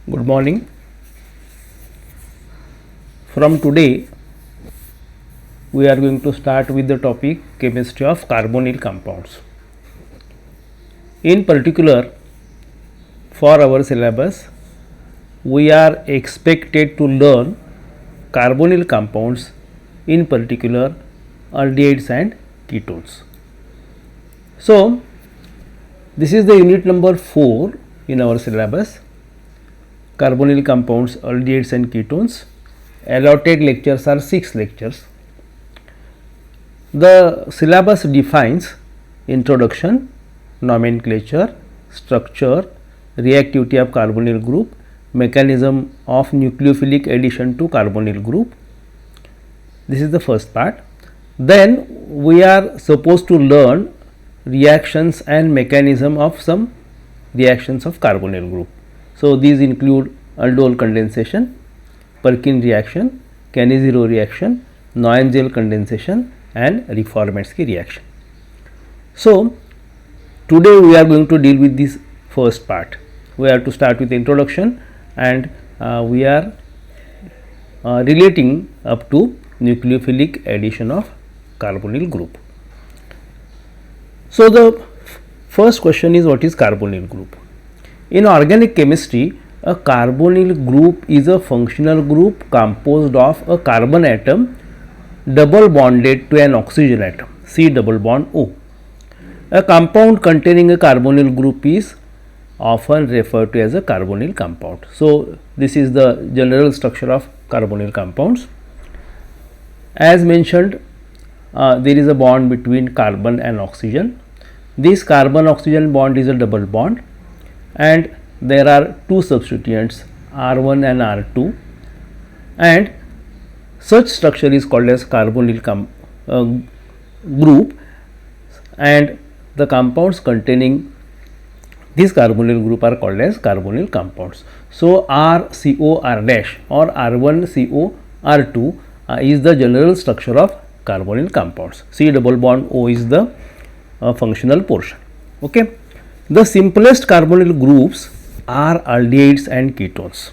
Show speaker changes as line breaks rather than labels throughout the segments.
Good morning. From today, we are going to start with the topic chemistry of carbonyl compounds. In particular, for our syllabus, we are expected to learn carbonyl compounds, in particular aldehydes and ketones. So, this is the unit number 4 in our syllabus, carbonyl compounds, aldehydes and ketones. Allotted lectures are 6 lectures. The syllabus defines introduction, nomenclature, structure, reactivity of carbonyl group, mechanism of nucleophilic addition to carbonyl group. This is the first part. Then we are supposed to learn reactions and mechanism of some reactions of carbonyl group. So, these include aldol condensation, Perkin reaction, Cannizzaro reaction, Noyes-Gell condensation and Reformatsky reaction. So, today we are going to deal with this first part. We are to start with the introduction and we are relating up to nucleophilic addition of carbonyl group. So, the first question is, what is carbonyl group? In organic chemistry, a carbonyl group is a functional group composed of a carbon atom double bonded to an oxygen atom, C double bond O. A compound containing a carbonyl group is often referred to as a carbonyl compound. So, this is the general structure of carbonyl compounds. As mentioned, there is a bond between carbon and oxygen. This carbon oxygen bond is a double bond and there are two substituents R1 and R2, and such structure is called as carbonyl group, and the compounds containing this carbonyl group are called as carbonyl compounds. So, RCOR dash or R1CO R2 is the general structure of carbonyl compounds. C double bond O is the functional portion. Okay. The simplest carbonyl groups are aldehydes and ketones.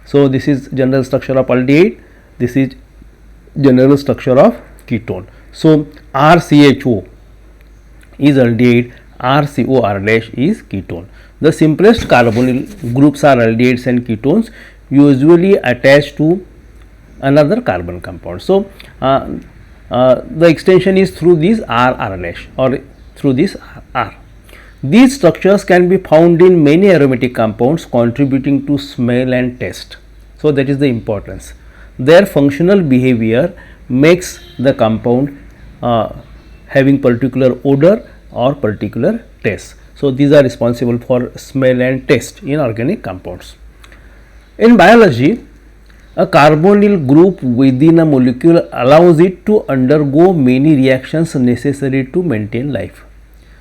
So, this is general structure of aldehyde, this is general structure of ketone. So, RCHO is aldehyde, RCOR dash is ketone. The simplest carbonyl groups are aldehydes and ketones, usually attached to another carbon compound. So, the extension is through this RR dash or through this R. These structures can be found in many aromatic compounds contributing to smell and taste. So, that is the importance. Their functional behavior makes the compound having particular odor or particular taste. So, these are responsible for smell and taste in organic compounds. In biology, a carbonyl group within a molecule allows it to undergo many reactions necessary to maintain life.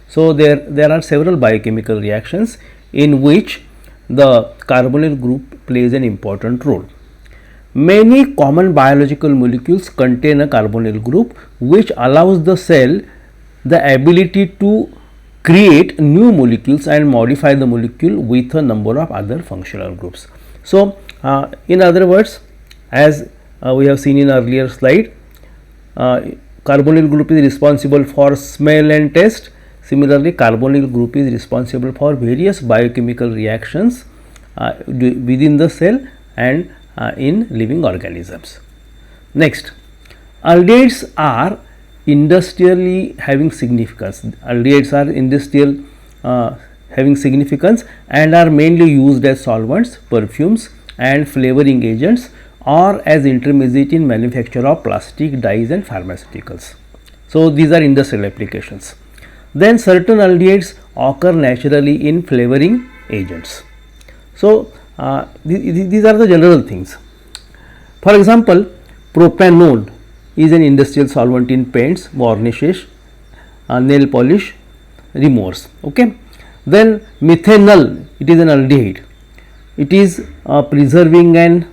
So, there are several biochemical reactions in which the carbonyl group plays an important role. Many common biological molecules contain a carbonyl group which allows the cell the ability to create new molecules and modify the molecule with a number of other functional groups. So, in other words, as we have seen in earlier slide, carbonyl group is responsible for smell and taste. Similarly, carbonyl group is responsible for various biochemical reactions within the cell and in living organisms. Next, aldehydes are industrially having significance. Aldehydes are industrial having significance and are mainly used as solvents, perfumes and flavoring agents or as intermediate in manufacture of plastic, dyes and pharmaceuticals. So, these are industrial applications. Then certain aldehydes occur naturally in flavoring agents. So, these are the general things. For example, propanol is an industrial solvent in paints, varnishes, nail polish, removers. Okay. Then methanol, it is an aldehyde. It is preserving and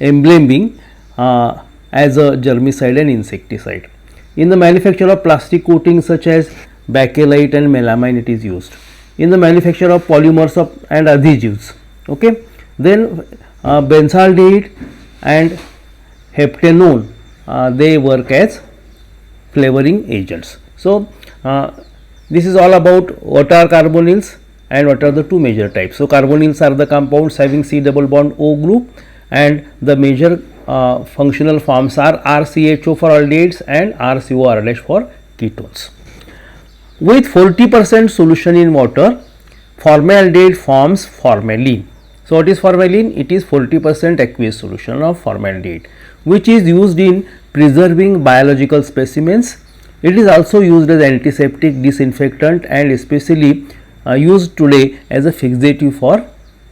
embalming as a germicide and insecticide. In the manufacture of plastic coatings such as bakelite and melamine, it is used. In the manufacture of polymers and adhesives. Okay. Then benzaldehyde and heptanone, they work as flavoring agents. So this is all about what are carbonyls and what are the two major types. So carbonyls are the compounds having C double bond O group, and the major functional forms are RCHO for aldehydes and RCOR for ketones. With 40% solution in water, formaldehyde forms formalin. So what is formalin? It is 40% aqueous solution of formaldehyde, which is used in preserving biological specimens. It is also used as antiseptic, disinfectant, and especially used today as a fixative for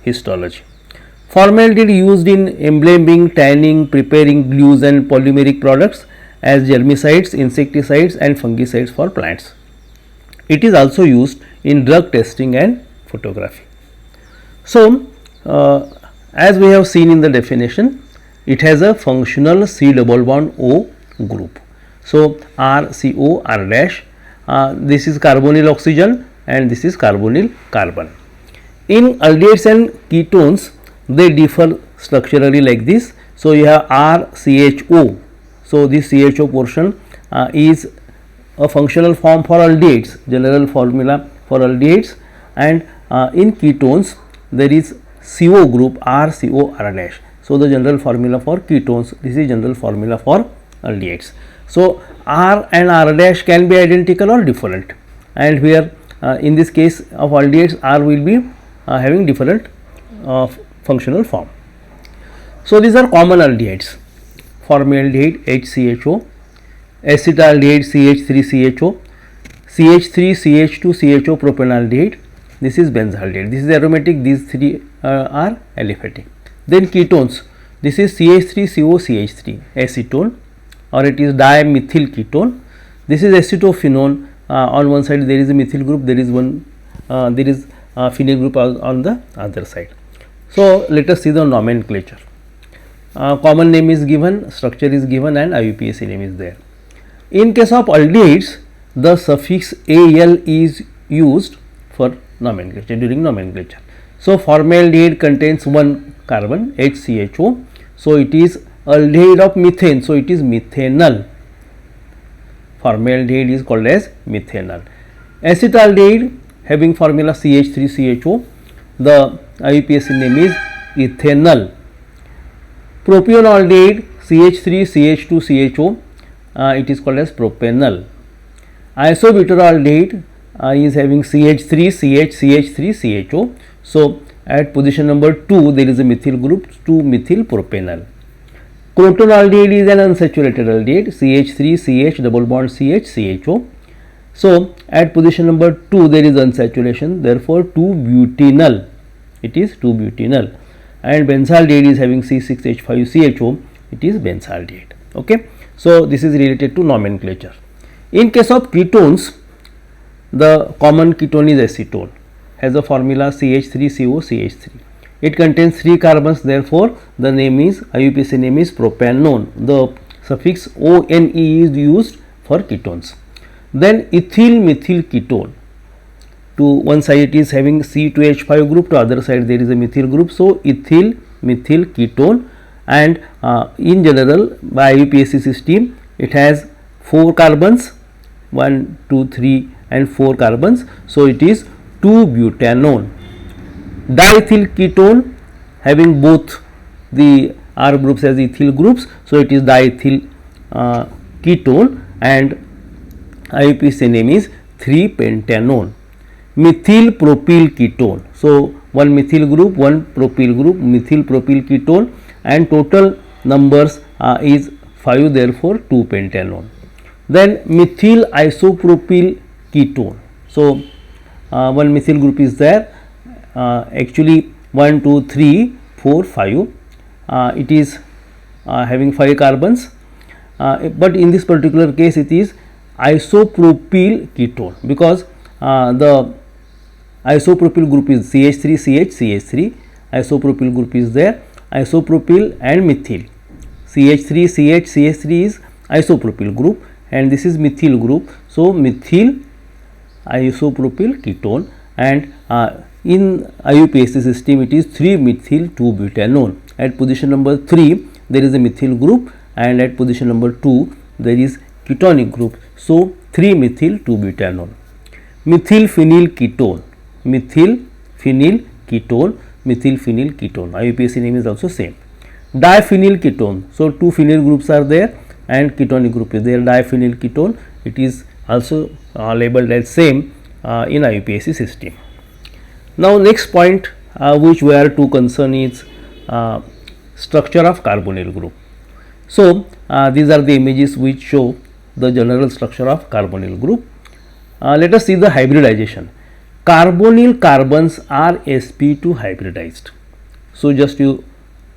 histology. Formaldehyde used in embalming, tanning, preparing glues and polymeric products as germicides, insecticides and fungicides for plants. It is also used in drug testing and photography. So, as we have seen in the definition, it has a functional C double bond O group. So, RCOR dash, this is carbonyl oxygen and this is carbonyl carbon. In aldehydes and ketones, they differ structurally like this. So, you have RCHO. So, this CHO portion is a functional form for aldehydes, general formula for aldehydes, and in ketones there is CO group RCOR dash. So, the general formula for ketones, this is general formula for aldehydes. So, R and R dash can be identical or different, and here in this case of aldehydes, R will be having different functional form. So, these are common aldehydes: formaldehyde HCHO, acetaldehyde CH3CHO, CH3CH2CHO propanaldehyde. This is benzaldehyde. This is aromatic. These three are aliphatic. Then ketones. This is CH3COCH3 acetone, or it is dimethyl ketone. This is acetophenone. On one side there is a methyl group. There is one. There is a phenyl group on the other side. So let us see the nomenclature. Common name is given, structure is given, and IUPAC name is there. In case of aldehydes, the suffix al is used for nomenclature, during nomenclature. So formaldehyde contains one carbon HCHO. So it is aldehyde of methane. So it is methanol. Formaldehyde is called as methanol. Acetaldehyde having formula CH3CHO. The IUPAC name is ethanol. Propionaldehyde CH3CH2CHO, it is called as propanol. Isobutylaldehyde is having CH3CH3CHO. So at position number 2 there is a methyl group, 2-methyl propanol. Crotonaldehyde is an unsaturated aldehyde, CH3CH double bond CH So at position number 2 there is unsaturation, therefore 2-butanol, it is 2-butanol. And benzaldehyde is having C6H5CHO, it is benzaldehyde. Okay. So this is related to nomenclature. In case of ketones, the common ketone is acetone, has a formula CH3COCH3. It contains 3 carbons, therefore the name is, IUPAC name is propanone. The suffix ONE is used for ketones. Then ethyl methyl ketone, to one side it is having C2H5 group, to other side there is a methyl group. So ethyl methyl ketone, and in general by IUPAC system it has 4 carbons, 1, 2, 3 and 4 carbons. So it is 2-butanone. Diethyl ketone having both the R groups as ethyl groups. So it is diethyl ketone, and IUPAC name is 3-pentanone. Methyl propyl ketone. So one methyl group, one propyl group, methyl propyl ketone, and total numbers is 5, therefore 2-pentanone. Then methyl isopropyl ketone. So one methyl group is there, actually 1, 2, 3, 4, 5. It is having 5 carbons, but in this particular case it is isopropyl ketone, because the isopropyl group is CH3CH, isopropyl group is there, isopropyl and methyl. CH3CH is isopropyl group and this is methyl group. So methyl isopropyl ketone, and In IUPAC system, it is 3-methyl-2-butanone. At position number 3, there is a methyl group, and at position number 2, there is ketonic group. So 3-methyl-2-butanone. Methylphenyl ketone, methylphenyl ketone, methylphenyl ketone. IUPAC name is also same. Diphenyl ketone. So 2 phenyl groups are there and ketonic group is there. Diphenyl ketone, it is also labeled as same in IUPAC system. Now next point which we are to concern is structure of carbonyl group. So these are the images which show the general structure of carbonyl group. Let us see the hybridization. Carbonyl carbons are sp2 hybridized. So just you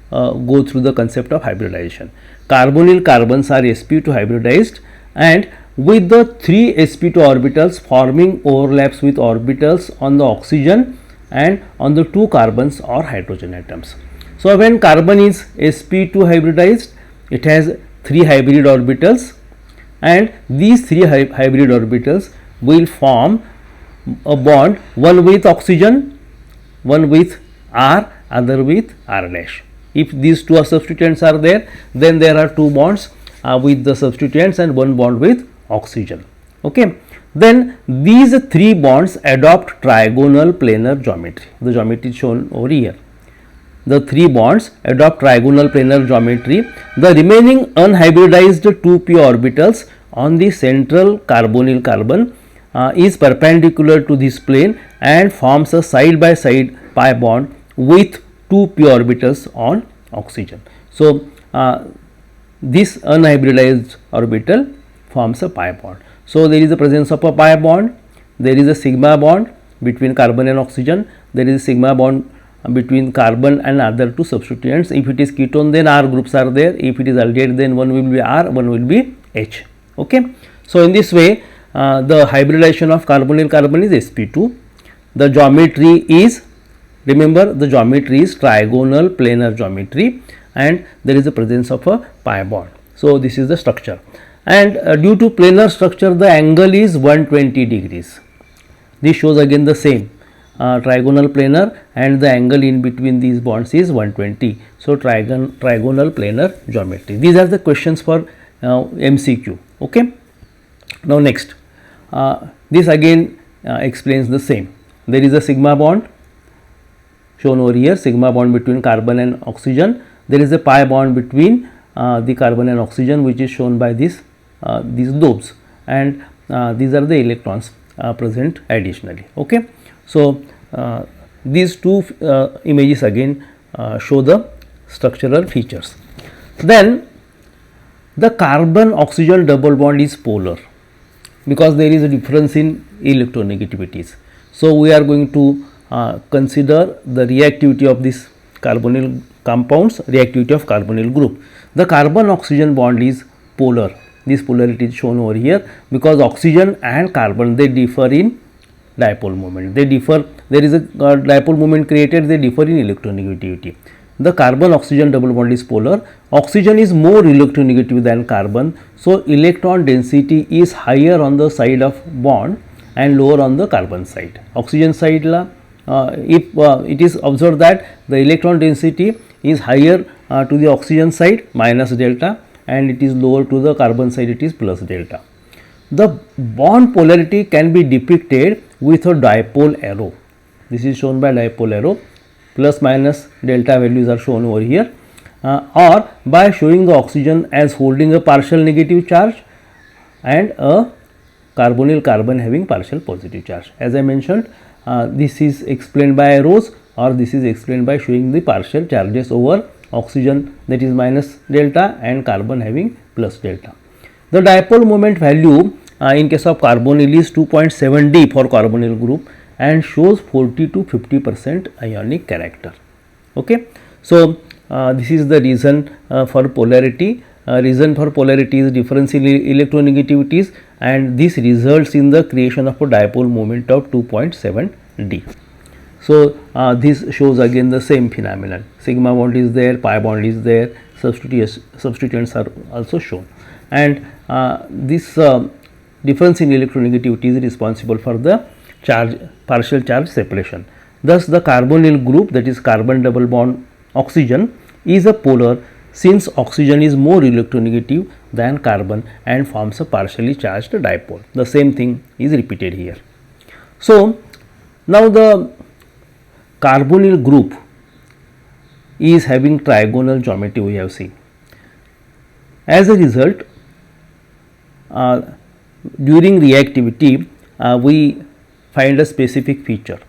go through the concept of hybridization. Carbonyl carbons are sp2 hybridized, and with the 3 sp2 orbitals forming overlaps with orbitals on the oxygen and on the 2 carbons or hydrogen atoms. So when carbon is sp2 hybridized, it has 3 hybrid orbitals, and these 3 hybrid orbitals will form a bond, one with oxygen, one with R, other with R dash. If these two substituents are there, then there are 2 bonds with the substituents and 1 bond with oxygen. Okay. Then these 3 bonds adopt trigonal planar geometry. The geometry is shown over here. The 3 bonds adopt trigonal planar geometry. The remaining unhybridized 2p orbitals on the central carbonyl carbon is perpendicular to this plane and forms a side by side pi bond with 2p orbitals on oxygen. So this unhybridized orbital forms a pi bond. So there is the presence of a pi bond, there is a sigma bond between carbon and oxygen, there is a sigma bond between carbon and other 2 substituents. If it is ketone, then R groups are there. If it is aldehyde, then one will be R, one will be H. Okay. So in this way, the hybridization of carbonyl carbon is sp2. The geometry is, remember, the geometry is trigonal planar geometry, and there is the presence of a pi bond. So this is the structure, and due to planar structure, the angle is 120 degrees. This shows again the same trigonal planar, and the angle in between these bonds is 120. So trigonal planar geometry. These are the questions for MCQ. Okay. Now next, this again explains the same. There is a sigma bond shown over here, sigma bond between carbon and oxygen. There is a pi bond between the carbon and oxygen, which is shown by these lobes, and these are the electrons present additionally. Okay. So these 2 images again show the structural features. Then the carbon oxygen double bond is polar because there is a difference in electronegativities. So we are going to consider the reactivity of this carbonyl compounds, reactivity of carbonyl group. The carbon oxygen bond is polar. This polarity is shown over here because oxygen and carbon, they differ in dipole moment. They differ, there is a dipole moment created, they differ in electronegativity. The carbon oxygen double bond is polar. Oxygen is more electronegative than carbon, so electron density is higher on the side of bond and lower on the carbon side. Oxygen side if it is observed that the electron density is higher to the oxygen side minus delta, and it is lower to the carbon side, it is plus delta. The bond polarity can be depicted with a dipole arrow. This is shown by dipole arrow. Plus minus delta values are shown over here, or by showing the oxygen as holding a partial negative charge and a carbonyl carbon having partial positive charge. As I mentioned, this is explained by arrows, or this is explained by showing the partial charges over oxygen, that is minus delta, and carbon having plus delta. The dipole moment value in case of carbonyl is 2.7 D for carbonyl group and shows 40 to 50% ionic character. Okay. So this is the reason for polarity. Reason for polarity is difference in electronegativities, and this results in the creation of a dipole moment of 2.7 D. So this shows again the same phenomenon. Sigma bond is there, pi bond is there, substituents are also shown, and this difference in electronegativity is responsible for the partial charge separation. Thus, the carbonyl group, that is carbon double bond oxygen, is a polar since oxygen is more electronegative than carbon and forms a partially charged dipole. The same thing is repeated here. So, now the carbonyl group is having trigonal geometry, we have seen. As a result, during reactivity, we find a specific feature.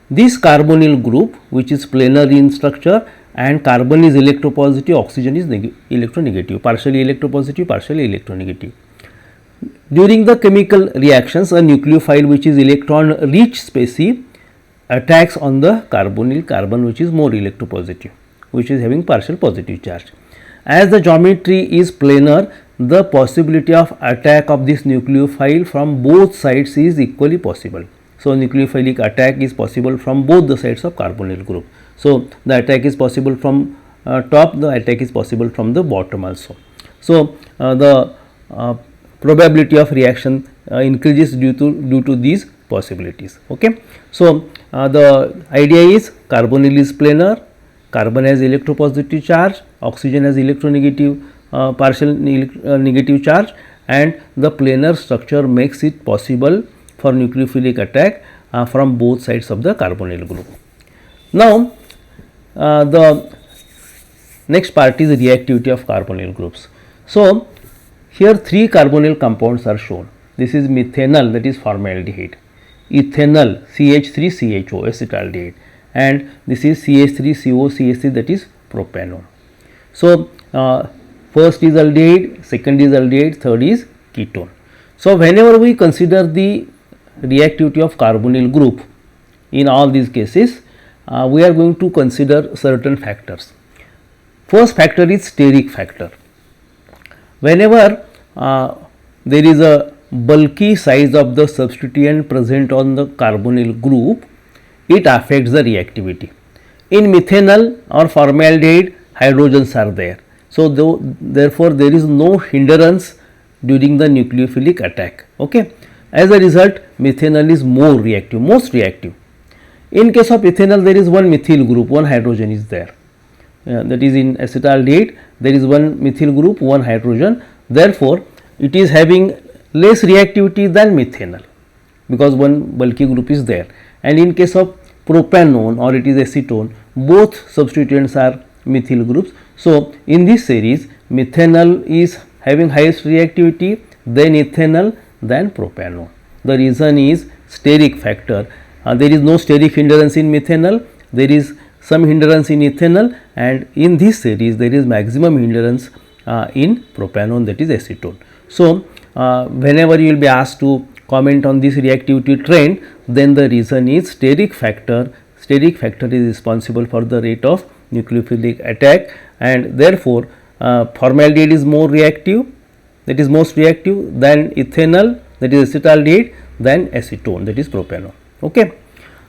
This carbonyl group, which is planar in structure, and carbon is electropositive, oxygen is electronegative, partially electropositive, partially electronegative. During the chemical reactions, a nucleophile which is electron rich species attacks on the carbonyl carbon which is more electropositive, which is having partial positive charge. As the geometry is planar, the possibility of attack of this nucleophile from both sides is equally possible. So, nucleophilic attack is possible from both the sides of carbonyl group. So, the attack is possible from top, the attack is possible from the bottom also. So, the probability of reaction increases due to these possibilities. Okay. So, the idea is carbonyl is planar, carbon has electropositive charge, oxygen has electronegative partial negative charge, and the planar structure makes it possible for nucleophilic attack from both sides of the carbonyl group. Now, the next part is reactivity of carbonyl groups. So, here 3 carbonyl compounds are shown. This is methanol, that is formaldehyde, ethanol CH3CHO acetaldehyde, and this is CH3CO CH3, that is propanone. So, first is aldehyde, second is aldehyde, third is ketone. So, whenever we consider the reactivity of carbonyl group in all these cases, we are going to consider certain factors. First factor is steric factor. Whenever there is a bulky size of the substituent present on the carbonyl group, it affects the reactivity. In methanol or formaldehyde, hydrogens are there. So, therefore, there is no hindrance during the nucleophilic attack. Okay. As a result, methanol is more reactive, most reactive. In case of ethanol, there is one methyl group, one hydrogen is there. That is in acetaldehyde, there is one methyl group, one hydrogen. Therefore, it is having less reactivity than methanol because one bulky group is there. And in case of propanone or it is acetone, both substituents are methyl groups. So, in this series, methanol is having highest reactivity, then ethanol, then propanone. The reason is steric factor. There is no steric hindrance in methanol, there is some hindrance in ethanol, and in this series there is maximum hindrance in propanone, that is acetone. So, whenever you will be asked to comment on this reactivity trend, then the reason is steric factor. Steric factor is responsible for the rate of nucleophilic attack, and therefore, formaldehyde is more reactive, that is most reactive, than ethanol, that is acetaldehyde, than acetone, that is propanone. Okay.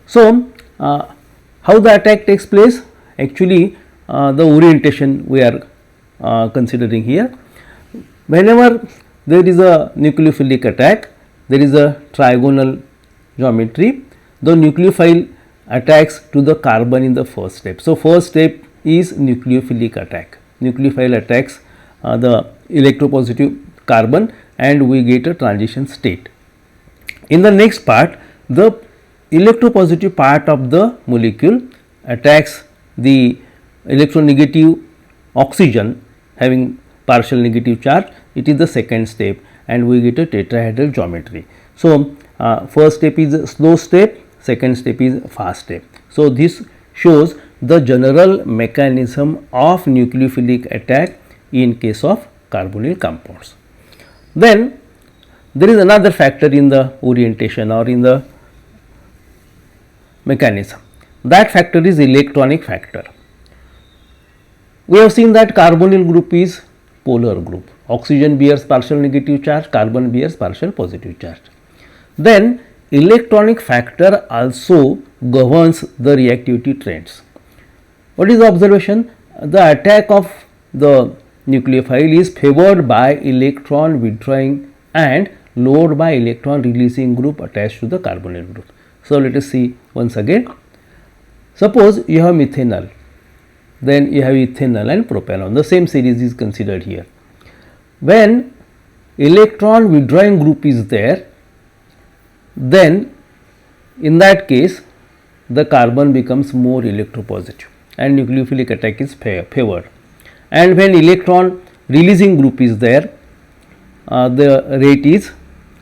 So, how the attack takes place? Actually, the orientation we are considering here. Whenever there is a nucleophilic attack, there is a trigonal geometry. The nucleophile attacks to the carbon in the first step. So, first step is nucleophilic attack. Nucleophile attacks the electropositive carbon and we get a transition state. In the next part, the electropositive part of the molecule attacks the electronegative oxygen having partial negative charge. It is the second step and we get a tetrahedral geometry. So, first step is a slow step, second step is fast step. So, this shows the general mechanism of nucleophilic attack in case of carbonyl compounds. Then there is another factor in the orientation or in the mechanism. That factor is electronic factor. We have seen that carbonyl group is polar group. Oxygen bears partial negative charge, carbon bears partial positive charge. Then electronic factor also governs the reactivity trends. What is the observation? The attack of the nucleophile is favored by electron withdrawing and lowered by electron releasing group attached to the carbonyl group. So, let us see once again. Suppose you have methanol, then you have ethanol and propanol. The same series is considered here. When electron withdrawing group is there, then in that case the carbon becomes more electropositive and nucleophilic attack is favored. And when electron releasing group is there, the rate is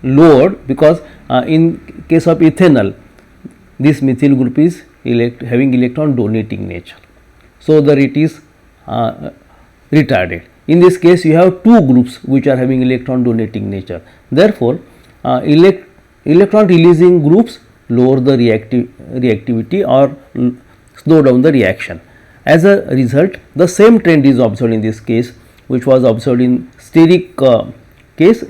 lowered, because in case of ethanol this methyl group is having electron donating nature, so the rate is retarded. In this case you have two groups which are having electron donating nature, therefore electron releasing groups lower the reactivity or slow down the reaction. As a result, the same trend is observed in this case which was observed in steric case.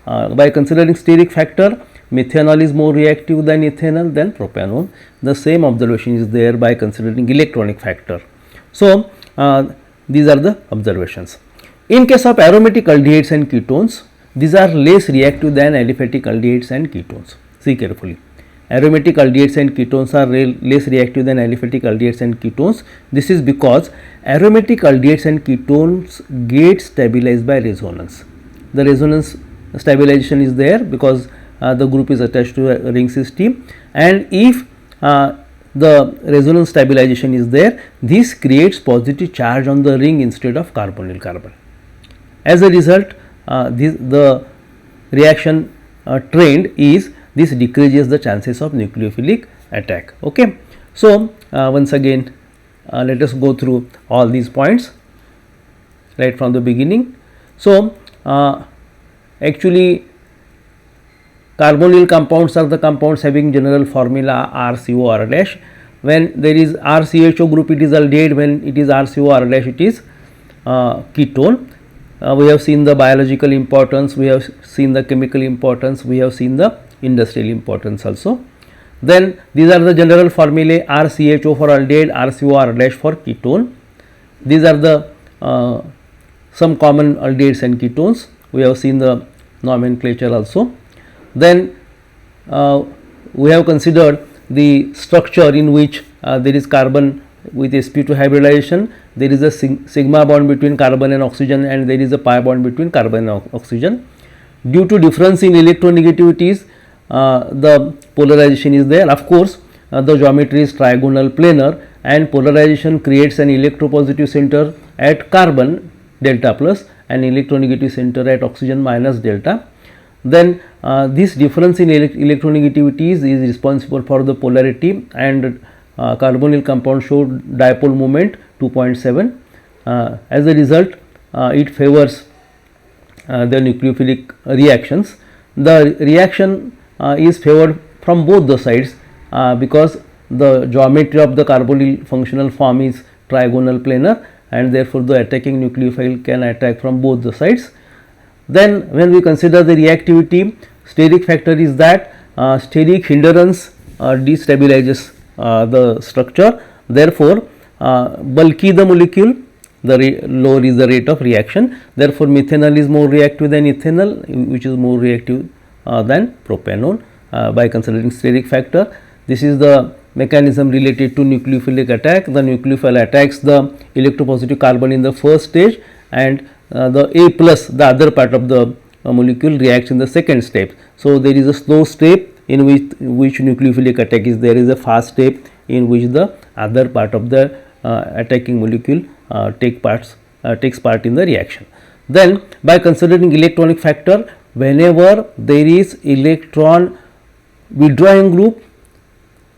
By considering steric factor, methanol is more reactive than ethanol than propanol. The same observation is there by considering electronic factor. So, these are the observations. In case of aromatic aldehydes and ketones, these are less reactive than aliphatic aldehydes and ketones. See carefully. Aromatic aldehydes and ketones are less reactive than aliphatic aldehydes and ketones. This is because aromatic aldehydes and ketones get stabilized by resonance. The resonance stabilization is there because the group is attached to a ring system, and if the resonance stabilization is there, this creates positive charge on the ring instead of carbonyl carbon. As a result, the reaction trend is this decreases the chances of nucleophilic attack. Okay. So, once again let us go through all these points right from the beginning. So, actually carbonyl compounds are the compounds having general formula RCOR dash. When there is RCHO group, it is aldehyde. When it is RCOR dash, it is ketone. We have seen the biological importance, we have seen the chemical importance, we have seen the industrial importance also. Then these are the general formulae: RCHO for aldehyde, RCOR dash for ketone. These are the some common aldehydes and ketones. We have seen the nomenclature also. Then we have considered the structure in which there is carbon with sp2 hybridization, there is a sigma bond between carbon and oxygen, and there is a pi bond between carbon and oxygen. Due to difference in electronegativities, the polarization is there. Of course, the geometry is trigonal planar, and polarization creates an electropositive center at carbon delta plus and electronegative center at oxygen minus delta. Then this difference in electronegativities is responsible for the polarity, and carbonyl compound showed dipole moment 2.7. As a result, it favors the nucleophilic reactions. The reaction is favored from both the sides because the geometry of the carbonyl functional form is trigonal planar, and therefore the attacking nucleophile can attack from both the sides. Then when we consider the reactivity, steric factor is that steric hindrance destabilizes the structure. Therefore, bulky the molecule, the lower is the rate of reaction. Therefore, methanol is more reactive than ethanol, which is more reactive than propanol by considering steric factor. This is the mechanism related to nucleophilic attack. The nucleophile attacks the electropositive carbon in the first stage, and the A plus, the other part of the molecule, reacts in the second step. So, there is a slow step in which nucleophilic attack is, there is a fast step in which the other part of the attacking molecule takes part in the reaction. Then by considering electronic factor, whenever there is electron withdrawing group,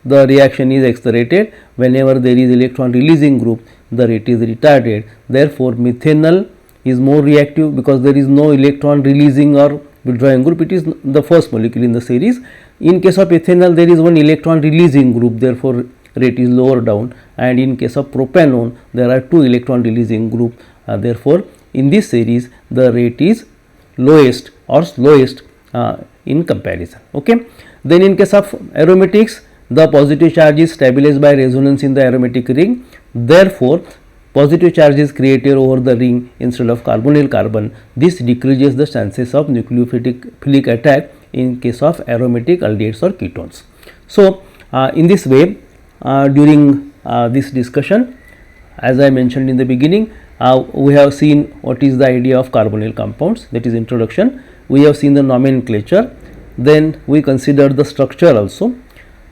the reaction is accelerated. Whenever there is electron releasing group, the rate is retarded. Therefore, methanol is more reactive because there is no electron releasing or withdrawing group, it is the first molecule in the series. In case of ethanol, there is one electron releasing group, therefore rate is lower down, and in case of propanol there are two electron releasing group, therefore in this series the rate is lowest or slowest in comparison. Okay. Then in case of aromatics, the positive charge is stabilized by resonance in the aromatic ring, therefore positive charge is created over the ring instead of carbonyl carbon. This decreases the chances of nucleophilic attack in case of aromatic aldehydes or ketones. So, in this way during this discussion. As I mentioned in the beginning, we have seen what is the idea of carbonyl compounds, that is introduction. We have seen the nomenclature, then we considered the structure also,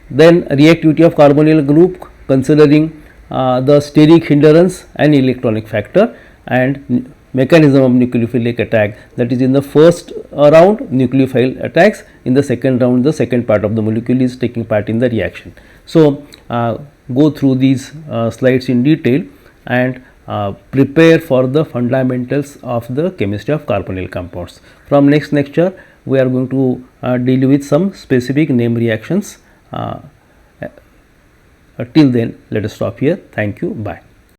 then reactivity of carbonyl group considering the steric hindrance and electronic factor, and mechanism of nucleophilic attack, that is in the first round nucleophile attacks, in the second round the second part of the molecule is taking part in the reaction. So, go through these slides in detail and prepare for the fundamentals of the chemistry of carbonyl compounds. From next lecture we are going to deal with some specific name reactions. Till then, let us stop here. Thank you. Bye.